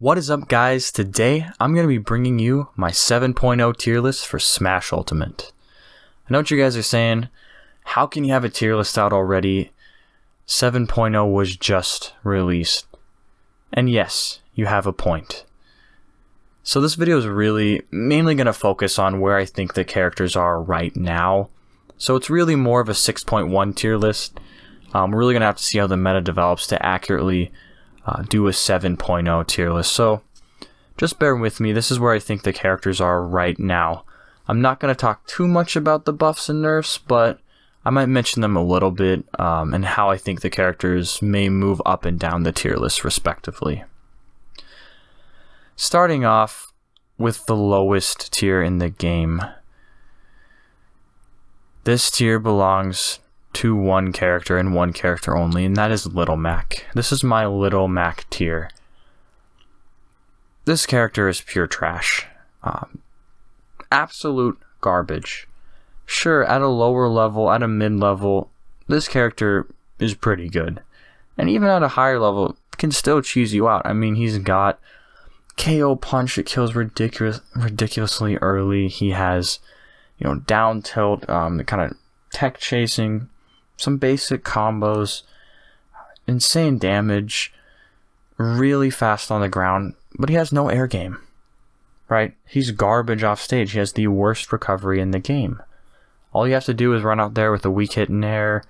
What is up, guys? Today I'm going to be bringing you my 7.0 tier list for Smash Ultimate. I know what you guys are saying. How can you have a tier list out already? 7.0 was just released. And yes, you have a point. So this video is really mainly going to focus on where I think the characters are right now. So it's really more of a 6.1 tier list. We're really going to have to see how the meta develops to accurately do a 7.0 tier list. So just bear with me. This is where I think the characters are right now. I'm not going to talk too much about the buffs and nerfs, but I might mention them a little bit and how I think the characters may move up and down the tier list respectively. Starting off with the lowest tier in the game. This tier belongs to one character and one character only, and that is Little Mac. This is my Little Mac tier. This character is pure trash. Absolute garbage. Sure, at a lower level, at a mid-level, this character is pretty good. And even at a higher level, can still cheese you out. I mean, he's got KO punch that kills ridiculously early. He has, down tilt, the kind of tech chasing, some basic combos, insane damage, really fast on the ground, but he has no air game, right? He's garbage off stage. He has the worst recovery in the game. All you have to do is run out there with a weak hit in air,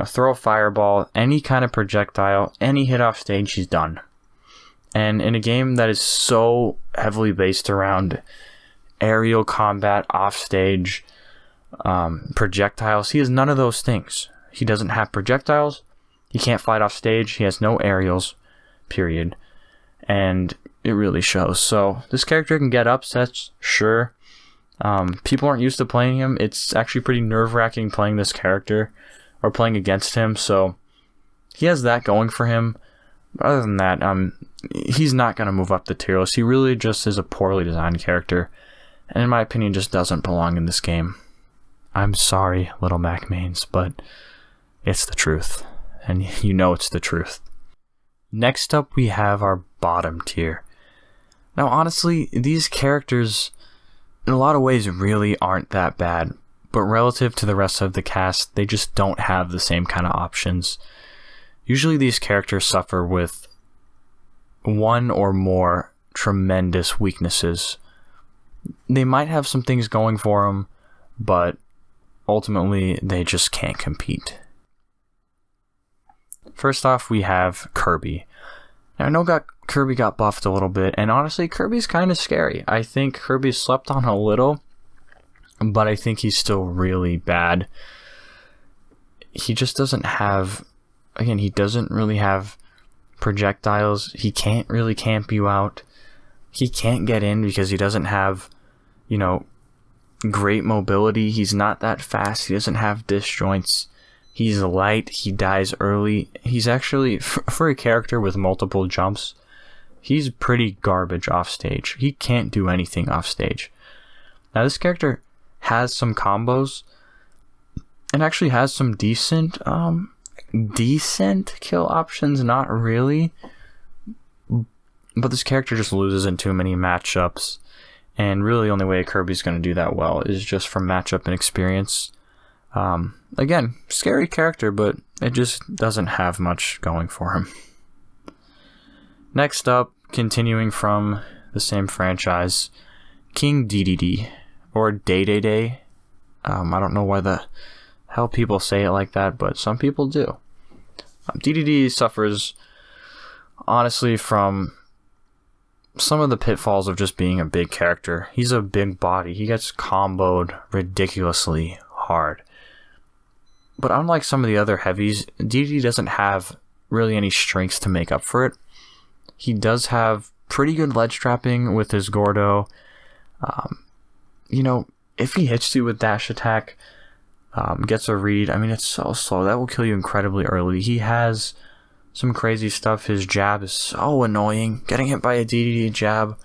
throw a fireball, any kind of projectile, any hit off stage, he's done. And in a game that is so heavily based around aerial combat, offstage, projectiles, he has none of those things. He doesn't have projectiles, he can't fight off stage, he has no aerials, period. And it really shows. So this character can get upsets, sure. People aren't used to playing him. It's actually pretty nerve-wracking playing this character or playing against him, so he has that going for him. But other than that, he's not going to move up the tier list. He really just is a poorly designed character, and in my opinion just doesn't belong in this game. I'm sorry, Little Mac mains, but it's the truth, and it's the truth. Next up, we have our bottom tier. Now, honestly, these characters in a lot of ways really aren't that bad, but relative to the rest of the cast, they just don't have the same kind of options. Usually these characters suffer with one or more tremendous weaknesses. They might have some things going for them, but ultimately they just can't compete. First off, we have Kirby. Now, I know Kirby got buffed a little bit, and honestly, Kirby's kind of scary. I think Kirby's slept on a little, but I think he's still really bad. He just doesn't have, he doesn't really have projectiles. He can't really camp you out. He can't get in because he doesn't have, great mobility. He's not that fast. He doesn't have disjoints. He's light. He dies early. He's actually, for a character with multiple jumps, he's pretty garbage off stage. He can't do anything off stage. Now, this character has some combos and actually has some decent kill options. Not really, but this character just loses in too many matchups, and really the only way Kirby's going to do that well is just from matchup and experience. Again, scary character, but it just doesn't have much going for him. Next up, continuing from the same franchise, King DDD, or Day Day Day. I don't know why the hell people say it like that, but some people do. DDD suffers, honestly, from some of the pitfalls of just being a big character. He's a big body. He gets comboed ridiculously hard. But unlike some of the other heavies, DDD doesn't have really any strengths to make up for it. He does have pretty good ledge trapping with his Gordo. If he hits you with dash attack, gets a read, it's so slow. That will kill you incredibly early. He has some crazy stuff. His jab is so annoying. Getting hit by a DDD jab,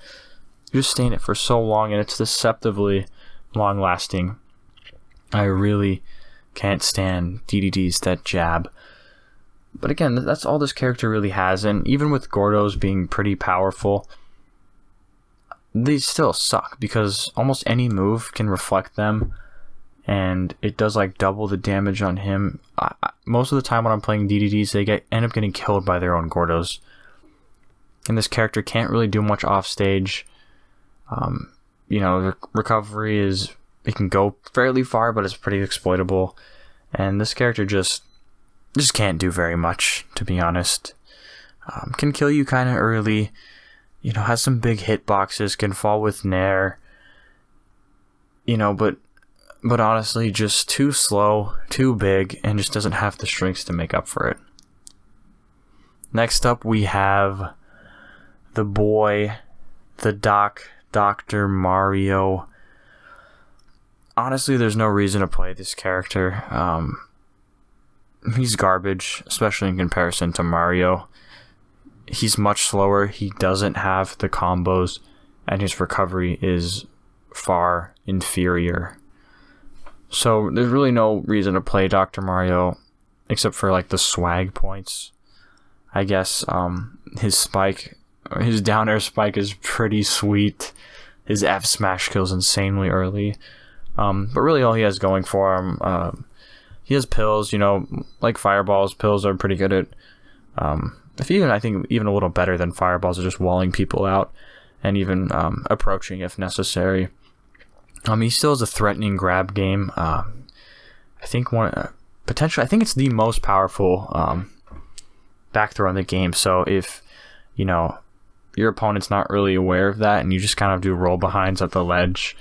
you just stay in it for so long, and it's deceptively long lasting. I really can't stand DDDs that jab. But again, that's all this character really has, and even with Gordos being pretty powerful, these still suck, because almost any move can reflect them, and it does like double the damage on him. Most of the time when I'm playing DDDs, they end up getting killed by their own Gordos. And this character can't really do much off stage. The recovery it can go fairly far, but it's pretty exploitable. And this character just can't do very much, to be honest. Can kill you kind of early. Has some big hitboxes, can fall with Nair. But honestly, just too slow, too big, and just doesn't have the strengths to make up for it. Next up, we have the boy, the Dr. Mario. Honestly, there's no reason to play this character. He's garbage, especially in comparison to Mario. He's much slower, he doesn't have the combos, and his recovery is far inferior. So there's really no reason to play Dr. Mario, except for like the swag points. I guess his down air spike is pretty sweet. His F smash kills insanely early. But really all he has going for him, he has pills, like fireballs. Pills are pretty good at, I think even a little better than fireballs, are just walling people out and even approaching if necessary. He still has a threatening grab game. I think it's the most powerful back throw in the game. So if your opponent's not really aware of that and you just kind of do roll behinds at the ledge,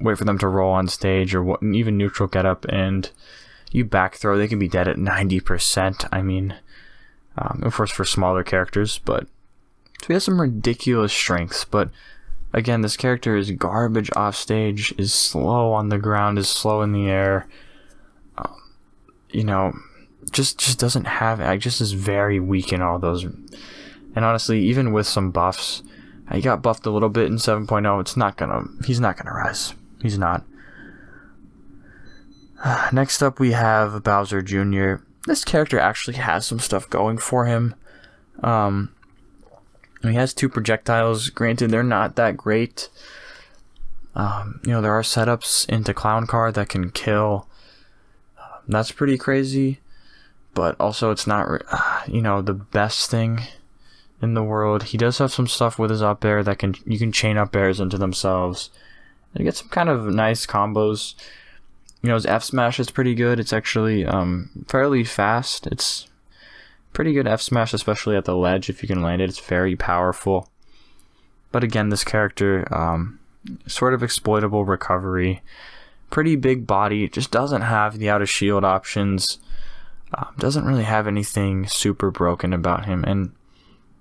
wait for them to roll on stage or even neutral get up, and you back throw, they can be dead at 90%. I mean, of course for smaller characters, but so he has some ridiculous strengths. But again, this character is garbage off stage, is slow on the ground, is slow in the air. Just doesn't have, just is very weak in all those. And honestly, even with some buffs, he got buffed a little bit in 7.0. He's not gonna rise. He's not. Next up, we have Bowser Jr. This character actually has some stuff going for him. He has 2 projectiles. Granted, they're not that great. There are setups into Clown Car that can kill. That's pretty crazy. But also, it's not, the best thing in the world. He does have some stuff with his up air that you can chain up airs into themselves. And you get some kind of nice combos. His F smash is pretty good. It's actually fairly fast. It's pretty good F smash, especially at the ledge. If you can land it, it's very powerful. But again, this character, sort of exploitable recovery. Pretty big body. Just doesn't have the out of shield options. Doesn't really have anything super broken about him. And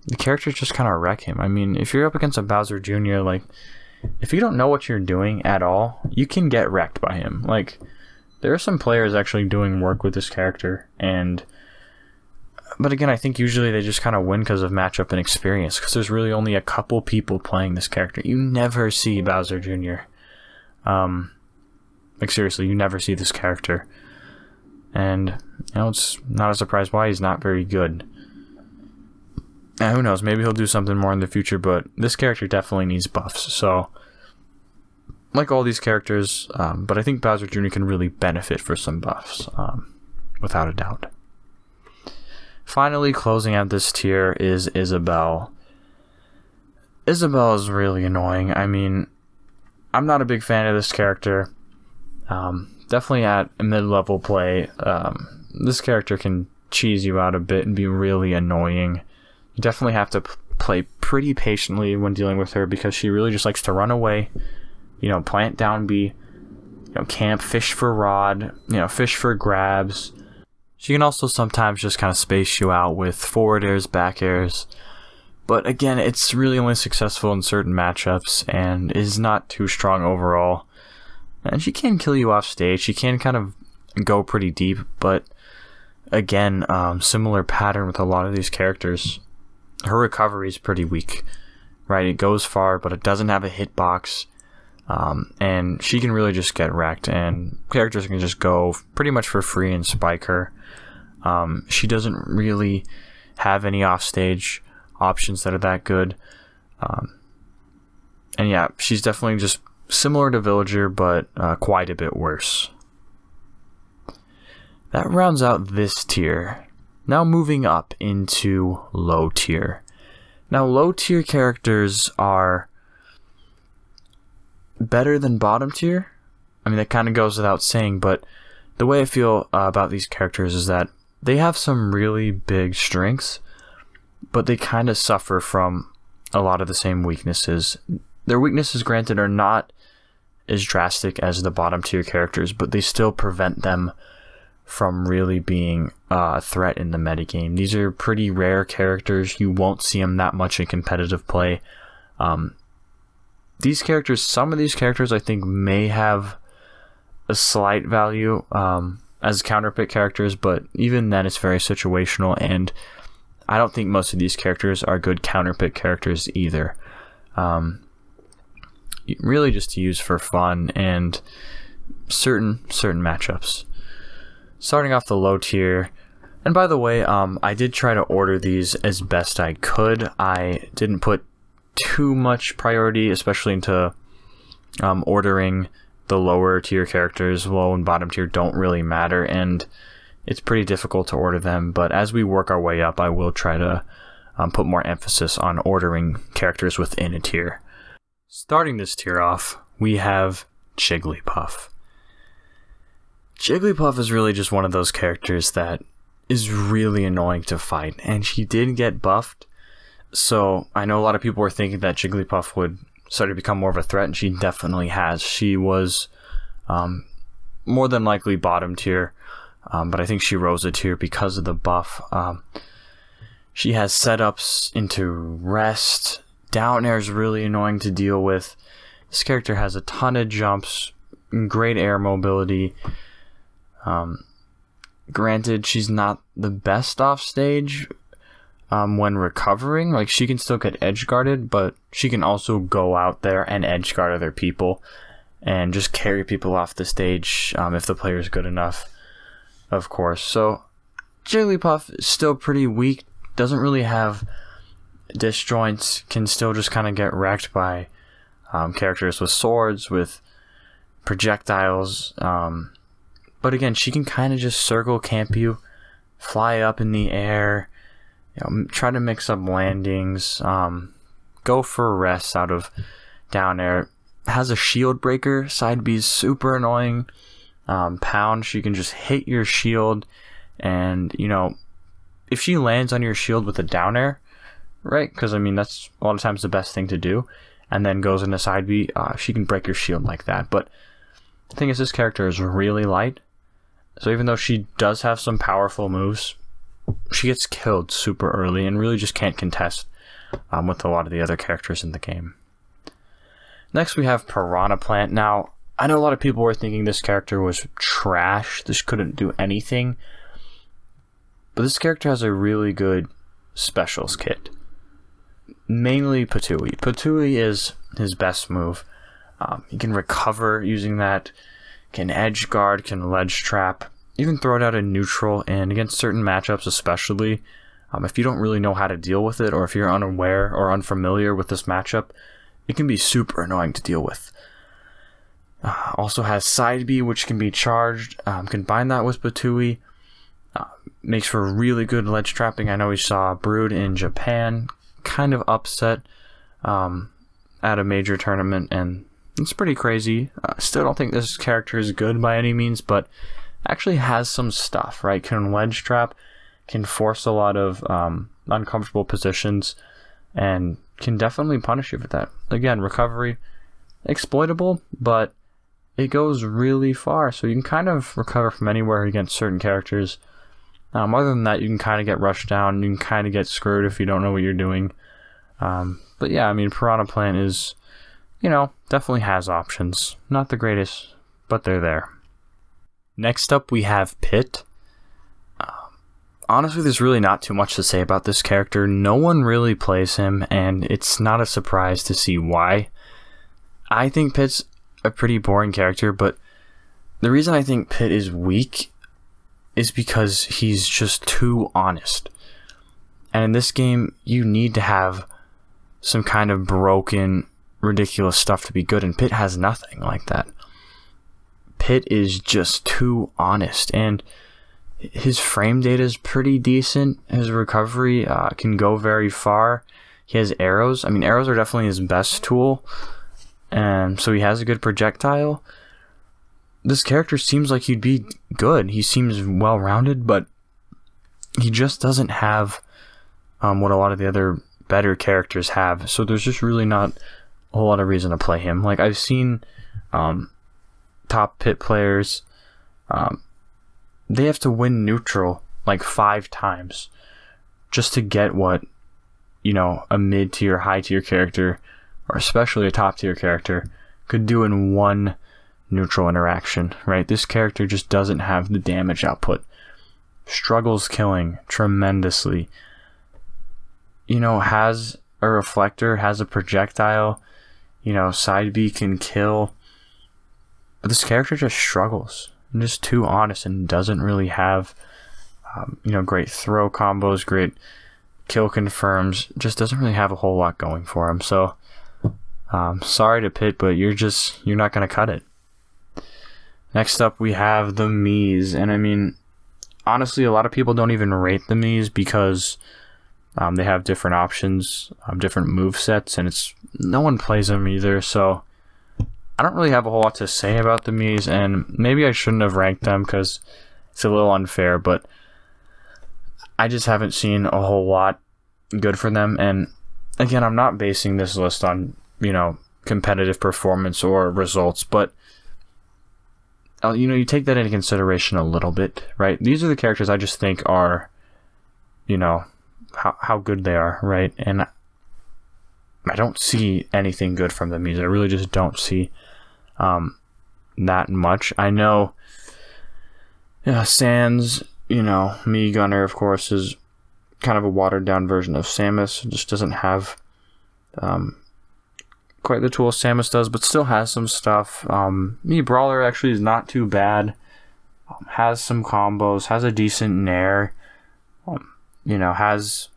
the characters just kind of wreck him. I mean, if you're up against a Bowser Jr., if you don't know what you're doing at all, you can get wrecked by him. There are some players actually doing work with this character, but again, I think usually they just kind of win because of matchup and experience, because there's really only a couple people playing this character. You never see Bowser Jr. Seriously, you never see this character. And, it's not a surprise why he's not very good. And who knows, maybe he'll do something more in the future, but this character definitely needs buffs. So, like all these characters, but I think Bowser Jr. can really benefit for some buffs, without a doubt. Finally, closing out this tier is Isabelle. Isabelle is really annoying. I mean, I'm not a big fan of this character. Definitely at a mid-level play, this character can cheese you out a bit and be really annoying. You definitely have to play pretty patiently when dealing with her, because she really just likes to run away, plant down B, camp, fish for rod, fish for grabs. She can also sometimes just kind of space you out with forward airs, back airs. But again, it's really only successful in certain matchups and is not too strong overall. And she can kill you off stage. She can kind of go pretty deep, but again, similar pattern with a lot of these characters. Her recovery is pretty weak, right? It goes far, but it doesn't have a hitbox. And she can really just get wrecked, and characters can just go pretty much for free and spike her. She doesn't really have any offstage options that are that good. And yeah, she's definitely just similar to Villager, but quite a bit worse. That rounds out this tier. Now moving up into low tier. Now low tier characters are better than bottom tier. I mean, that kind of goes without saying, but the way I feel about these characters is that they have some really big strengths, but they kind of suffer from a lot of the same weaknesses. Their weaknesses, granted, are not as drastic as the bottom tier characters, but they still prevent them from really being a threat in the metagame. These are pretty rare characters. You won't see them that much in competitive play. These characters, some of these characters I think may have a slight value as counterpick characters, but even then it's very situational, and I don't think most of these characters are good counterpick characters either. Really just to use for fun and certain matchups. Starting off the low tier, and by the way, I did try to order these as best I could. I didn't put too much priority, especially into ordering the lower tier characters. Low and bottom tier don't really matter, and it's pretty difficult to order them, but as we work our way up, I will try to put more emphasis on ordering characters within a tier. Starting this tier off, we have Jigglypuff. Jigglypuff is really just one of those characters that is really annoying to fight, and she did get buffed, so I know a lot of people were thinking that Jigglypuff would start to become more of a threat, and she definitely has. She was more than likely bottom tier, but I think she rose a tier because of the buff. She has setups into rest. Down air is really annoying to deal with. This character has a ton of jumps, great air mobility. Granted, she's not the best off stage when recovering. Like, she can still get edge guarded, but she can also go out there and edge guard other people and just carry people off the stage if the player is good enough, of course. So Jigglypuff is still pretty weak, doesn't really have disjoints, can still just kind of get wrecked by characters with swords, with projectiles. But again, she can kind of just circle camp you, fly up in the air, try to mix up landings, go for rests out of down air. Has a shield breaker. Side B is super annoying. Pound, she can just hit your shield, and if she lands on your shield with a down air, right? Because I mean that's a lot of times the best thing to do, and then goes into side B, she can break your shield like that. But the thing is, this character is really light, so even though she does have some powerful moves, she gets killed super early and really just can't contest with a lot of the other characters in the game. Next we have Piranha Plant. Now, I know a lot of people were thinking this character was trash, this couldn't do anything, but this character has a really good specials kit. Mainly Patooey. Patooey is his best move. He can recover using that, can edge guard, can ledge trap, even throw it out in neutral, and against certain matchups especially, if you don't really know how to deal with it, or if you're unaware or unfamiliar with this matchup, it can be super annoying to deal with. Also has side B, which can be charged. Combine that with Patooey, makes for really good ledge trapping. I know we saw Brood in Japan kind of upset at a major tournament, and it's pretty crazy. Still don't think this character is good by any means, but actually has some stuff, right? Can ledge trap, can force a lot of uncomfortable positions, and can definitely punish you for that. Again, recovery, exploitable, but it goes really far, so you can kind of recover from anywhere against certain characters. Other than that, you can kind of get rushed down, you can kind of get screwed if you don't know what you're doing. But yeah, I mean, Piranha Plant is, definitely has options. Not the greatest, but they're there. Next up, we have Pit. Honestly, there's really not too much to say about this character. No one really plays him, and it's not a surprise to see why. I think Pit's a pretty boring character, but the reason I think Pitt is weak is because he's just too honest. And in this game, you need to have some kind of broken, ridiculous stuff to be good, and Pitt has nothing like that. Pitt is just too honest, and his frame data is pretty decent. His recovery can go very far. He has arrows. I mean, arrows are definitely his best tool, and so he has a good projectile. This character seems like he'd be good. He seems well-rounded, but he just doesn't have what a lot of the other better characters have. So there's just really not a whole lot of reason to play him. Like, I've seen top Pitt players, they have to win neutral like 5 times just to get what, you know, a mid-tier, high-tier character, or especially a top-tier character, could do in one neutral interaction, right? This character just doesn't have the damage output. Struggles killing tremendously. You know, has a reflector, has a projectile, you know, side B can kill. But this character just struggles. And just too honest and doesn't really have, you know, great throw combos, great kill confirms. Just doesn't really have a whole lot going for him. So, sorry to Pitt, but you're not going to cut it. Next up, we have the Miis. And I mean, honestly, a lot of people don't even rate the Miis because they have different options, different move sets, and no one plays them either. So I don't really have a whole lot to say about the Miis, and maybe I shouldn't have ranked them because it's a little unfair, but I just haven't seen a whole lot good for them. And again, I'm not basing this list on, you know, competitive performance or results, but you know, you take that into consideration a little bit, right? These are the characters I just think are, you know, how good they are, right? And I don't see anything good from the Miis. I really just don't see that much. I know Sans, you know, Mii Gunner, of course, is kind of a watered down version of Samus. It just doesn't have quite the tools Samus does, but still has some stuff. Mii Brawler actually is not too bad. Has some combos, has a decent nair. You know, has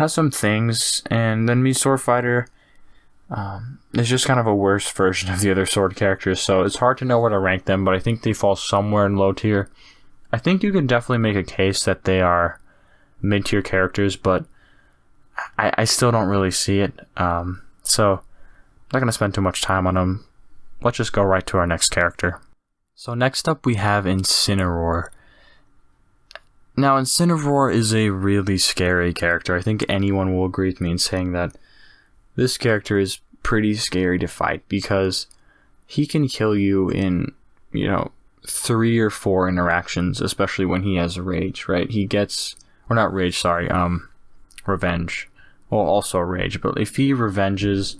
some things. And then Mii Sword Fighter is just kind of a worse version of the other sword characters. So it's hard to know where to rank them, but I think they fall somewhere in low tier. I think you can definitely make a case that they are mid-tier characters, but I still don't really see it. So I'm not going to spend too much time on them. Let's just go right to our next character. So next up we have Incineroar. Now, Incineroar is a really scary character. I think anyone will agree with me in saying that this character is pretty scary to fight because he can kill you in, you know, 3 or 4 interactions, especially when he has rage, right? He gets, or not rage, sorry, revenge. Well, also rage, but if he revenges,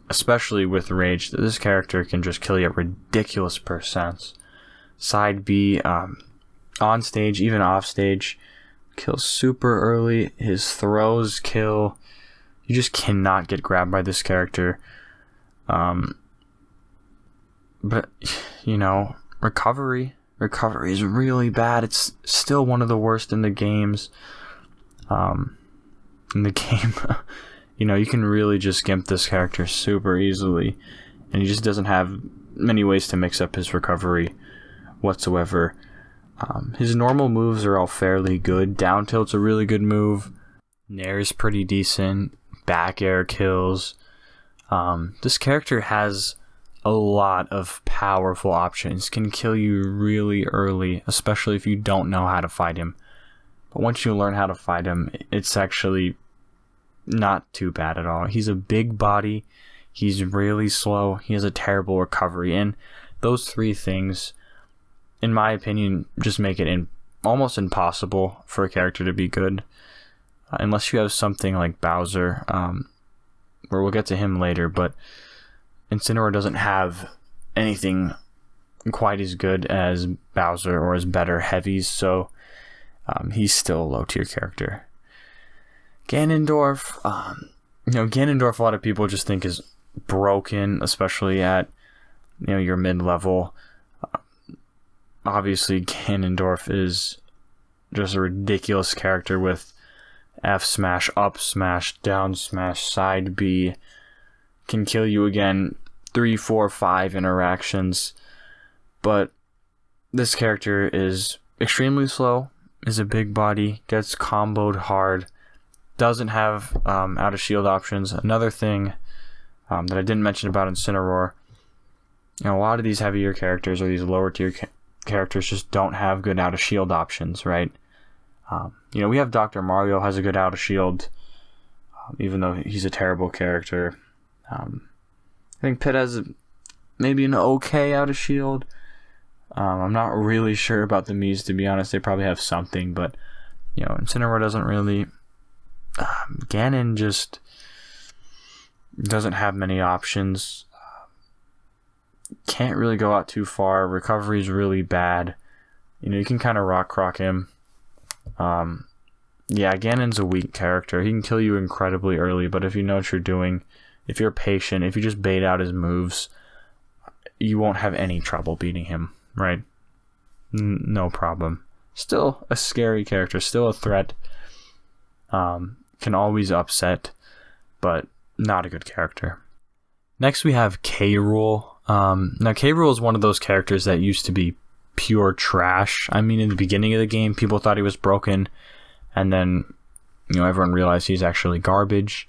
especially with rage, this character can just kill you at ridiculous percents. Side B, on stage, even off stage, kills super early. His throws kill. You just cannot get grabbed by this character. But, you know, recovery is really bad. It's still one of the worst in the games. In the game, you know, you can really just gimp this character super easily, and he just doesn't have many ways to mix up his recovery whatsoever. His normal moves are all fairly good. Down tilt's a really good move. Nair is pretty decent. Back air kills. This character has a lot of powerful options. Can kill you really early, especially if you don't know how to fight him. But once you learn how to fight him, it's actually not too bad at all. He's a big body. He's really slow. He has a terrible recovery. And those 3 things, in my opinion, just make it almost impossible for a character to be good. Unless you have something like Bowser, where we'll get to him later, but Incineroar doesn't have anything quite as good as Bowser or as better heavies, so he's still a low tier character. Ganondorf, Ganondorf a lot of people just think is broken, especially at your mid-level. Obviously, Ganondorf is just a ridiculous character with F smash, up smash, down smash, side B. Can kill you again 3, 4, 5 interactions. But this character is extremely slow, is a big body, gets comboed hard, doesn't have out of shield options. Another thing that I didn't mention about Incineroar, a lot of these heavier characters or these lower tier characters just don't have good out of shield options, right? We have Dr. Mario has a good out of shield, even though he's a terrible character. I think Pit has maybe an okay out of shield. I'm not really sure about the Miis, to be honest. They probably have something, but Incineroar doesn't really. Ganon just doesn't have many options. Can't really go out too far. Recovery is really bad. You can kind of rock him. Ganon's a weak character. He can kill you incredibly early, but if you know what you're doing, if you're patient, if you just bait out his moves, you won't have any trouble beating him, right? No problem. Still a scary character, still a threat. Can always upset, but not a good character. Next we have K. Rool. Now K. Rool is one of those characters that used to be pure trash. I mean, in the beginning of the game, people thought he was broken, and then everyone realized he's actually garbage.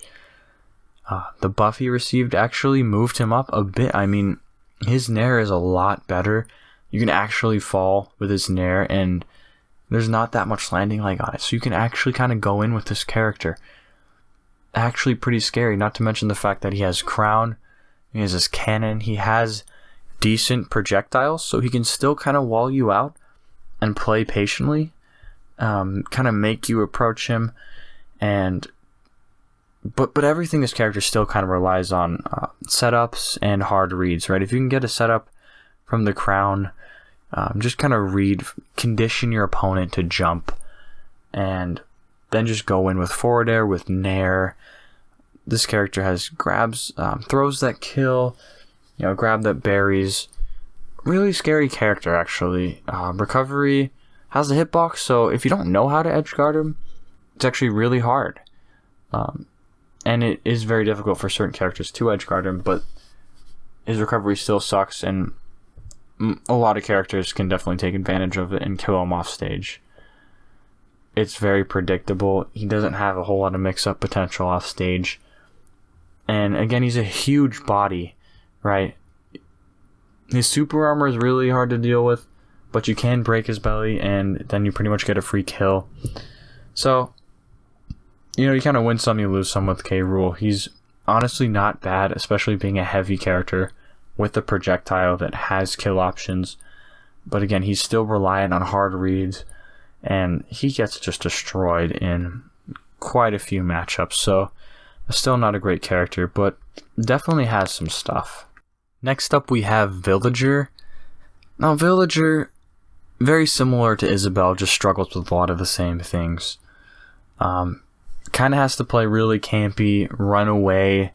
The buff he received actually moved him up a bit. I mean, his Nair is a lot better. You can actually fall with his Nair, and there's not that much landing lag on it, so you can actually kind of go in with this character. Actually pretty scary, not to mention the fact that he has Crown, he has his cannon, he has decent projectiles, so he can still kind of wall you out and play patiently, kind of make you approach him, but everything this character still kind of relies on setups and hard reads, right? If you can get a setup from the Crown, just kind of condition your opponent to jump, and then just go in with forward air, with Nair. This character has grabs, throws that kill, grab that berries. Really scary character, actually. Recovery has a hitbox, so if you don't know how to edgeguard him, it's actually really hard. And it is very difficult for certain characters to edgeguard him, but his recovery still sucks, and a lot of characters can definitely take advantage of it and kill him off stage. It's very predictable. He doesn't have a whole lot of mix-up potential off stage. And again, he's a huge body, right? His super armor is really hard to deal with, but you can break his belly, and then you pretty much get a free kill. So, you kind of win some, you lose some with K. Rool. He's honestly not bad, especially being a heavy character with a projectile that has kill options. But again, he's still reliant on hard reads, and he gets just destroyed in quite a few matchups. So, still not a great character, but definitely has some stuff. Next up, we have Villager. Now, Villager, very similar to Isabelle, just struggles with a lot of the same things. Kind of has to play really campy, run away,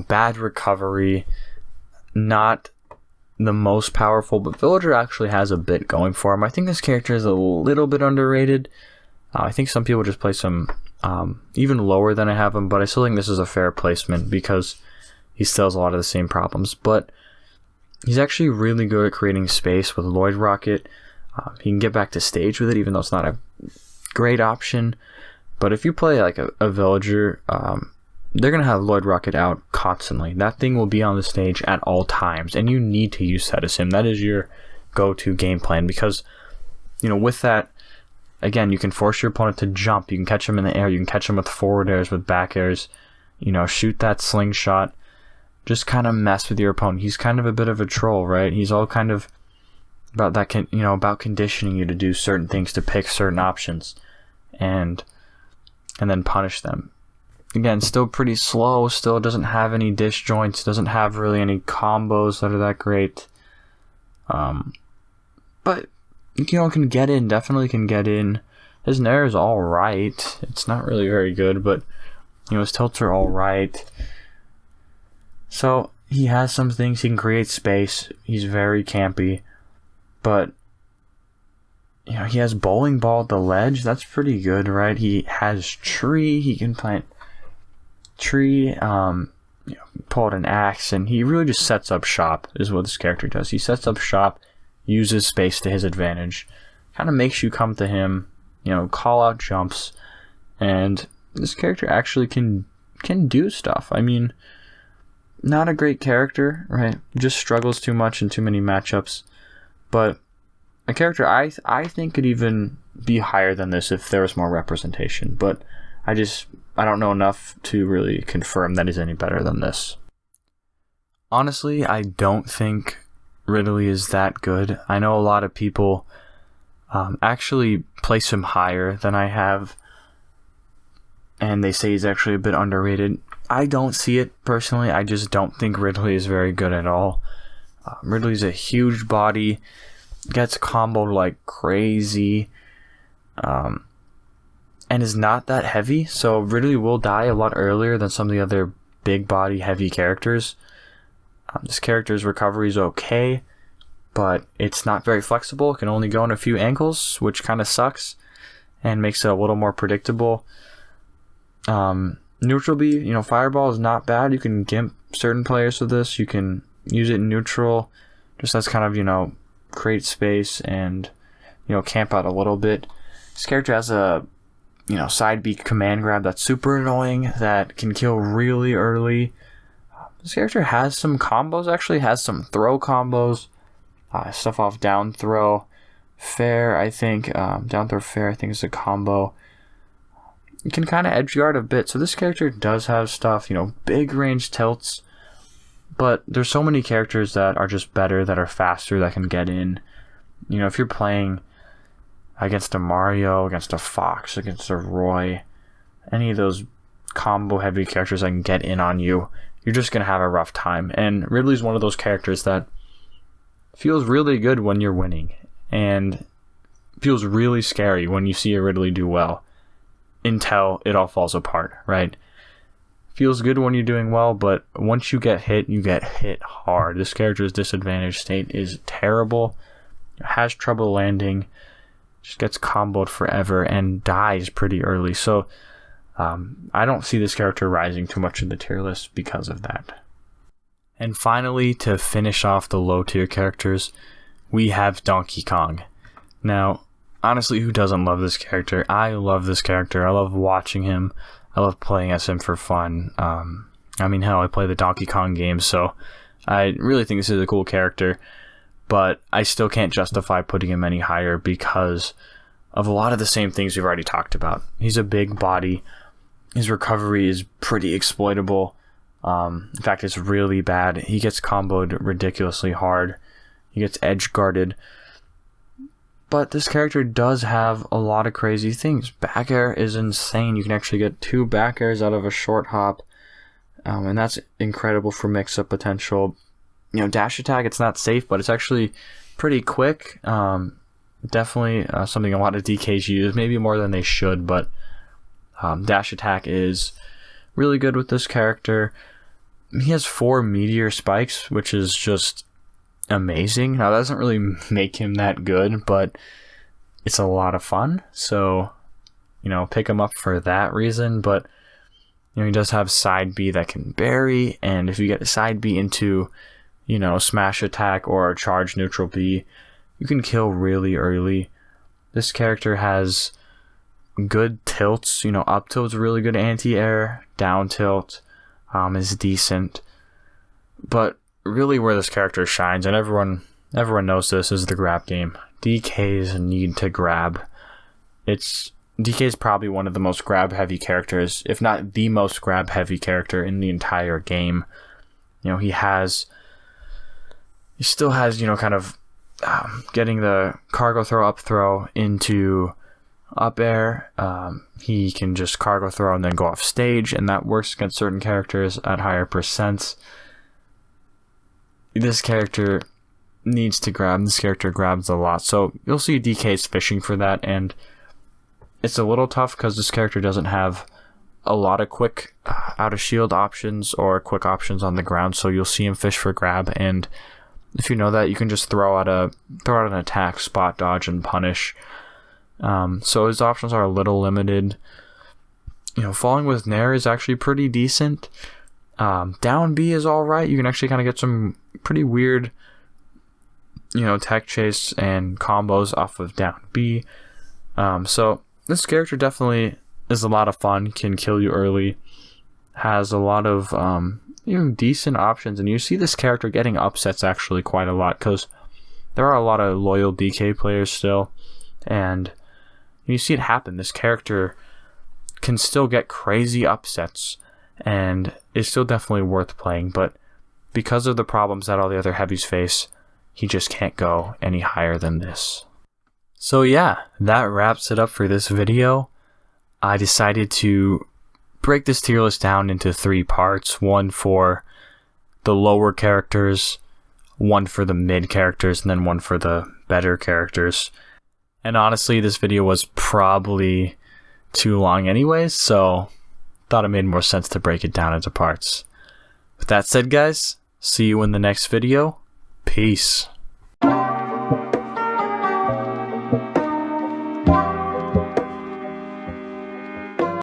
bad recovery, not the most powerful, but Villager actually has a bit going for him. I think this character is a little bit underrated. I think some people just play some even lower than I have him, but I still think this is a fair placement because he still has a lot of the same problems. But he's actually really good at creating space with Lloyd Rocket. He can get back to stage with it, even though it's not a great option. But if you play like a Villager, they're going to have Lloyd Rocket out constantly. That thing will be on the stage at all times, and you need to use that as him. That is your go-to game plan because, with that, again, you can force your opponent to jump. You can catch him in the air. You can catch him with forward airs, with back airs. Shoot that slingshot. Just kind of mess with your opponent. He's kind of a bit of a troll, right? He's all kind of about that, about conditioning you to do certain things, to pick certain options, and then punish them. Again, still pretty slow. Still doesn't have any disjoints. Doesn't have really any combos that are that great. But can get in. Definitely can get in. His Nair is all right. It's not really very good, but his tilts are all right. So he has some things. He can create space. He's very campy. But, you know, he has bowling ball at the ledge. That's pretty good, right? He has tree. He can plant tree. You know, pull out an axe. And he really just sets up shop is what this character does. He sets up shop, uses space to his advantage. Kind of makes you come to him, you know, call out jumps. And this character actually can do stuff. I mean, not a great character, right? Just struggles too much in too many matchups. But a character I think could even be higher than this if there was more representation. But I don't know enough to really confirm that he's any better than this. Honestly, I don't think Ridley is that good. I know a lot of people actually place him higher than I have. And they say he's actually a bit underrated. I don't see it personally. I just don't think Ridley is very good at all. Ridley's a huge body, gets comboed like crazy, and is not that heavy. So Ridley will die a lot earlier than some of the other big body heavy characters. This character's recovery is okay, but it's not very flexible. It can only go in a few angles, which kind of sucks and makes it a little more predictable. Neutral B, you know, fireball is not bad. You can gimp certain players with this. You can use it in neutral, just as kind of, you know, create space and, you know, camp out a little bit. This character has a, you know, side B command grab that's super annoying, that can kill really early. This character has some combos, actually has some throw combos, stuff off down throw fair, I think. Down throw fair, I think, is a combo. You can kind of edge guard a bit. So this character does have stuff, you know, big range tilts. But there's so many characters that are just better, that are faster, that can get in. You know, if you're playing against a Mario, against a Fox, against a Roy, any of those combo heavy characters that can get in on you, you're just going to have a rough time. And Ridley's one of those characters that feels really good when you're winning. And feels really scary when you see a Ridley do well. Until it all falls apart, right? Feels good when you're doing well, but once you get hit hard. This character's disadvantage state is terrible, has trouble landing, just gets comboed forever, and dies pretty early. So I don't see this character rising too much in the tier list because of that. And finally, to finish off the low tier characters, we have Donkey Kong. Now, honestly, who doesn't love this character? I love this character. I love watching him. I love playing as him for fun. I mean, hell, I play the Donkey Kong games, so I really think this is a cool character. But I still can't justify putting him any higher because of a lot of the same things we've already talked about. He's a big body. His recovery is pretty exploitable. In fact, it's really bad. He gets comboed ridiculously hard. He gets edge guarded. But this character does have a lot of crazy things. Back air is insane. You can actually get 2 back airs out of a short hop. And that's incredible for mix-up potential. You know, dash attack, it's not safe, but it's actually pretty quick. Definitely something a lot of DKs use. Maybe more than they should, but dash attack is really good with this character. He has 4 meteor spikes, which is just amazing. Now, that doesn't really make him that good, but it's a lot of fun. So, you know, pick him up for that reason. But, you know, he does have side B that can bury, and if you get a side B into, you know, smash attack or charge neutral B, you can kill really early. This character has good tilts. You know, up tilt's really good anti-air. Down tilt is decent. But really where this character shines, and everyone knows this, is the grab game. DKs need to grab. DK is probably one of the most grab heavy characters, if not the most grab heavy character in the entire game. You know, he still has, you know, kind of getting the cargo throw up throw into up air. He can just cargo throw and then go off stage, and that works against certain characters at higher percents. This character needs to grab. This character grabs a lot. So you'll see DKs fishing for that, and it's a little tough because this character doesn't have a lot of quick out of shield options or quick options on the ground, so you'll see him fish for grab, and if you know that, you can just throw out an attack, spot dodge, and punish. So his options are a little limited. Falling with Nair is actually pretty decent. Down B is alright. You can actually kind of get some pretty weird, tech chase and combos off of down B. So this character definitely is a lot of fun, can kill you early, has a lot of decent options, and you see this character getting upsets actually quite a lot because there are a lot of loyal DK players still, and you see it happen. This character can still get crazy upsets and is still definitely worth playing, but because of the problems that all the other heavies face, he just can't go any higher than this. So yeah, that wraps it up for this video. I decided to break this tier list down into 3 parts. One for the lower characters, one for the mid characters, and then one for the better characters. And honestly, this video was probably too long anyways, so thought it made more sense to break it down into parts. With that said, guys, see you in the next video. Peace.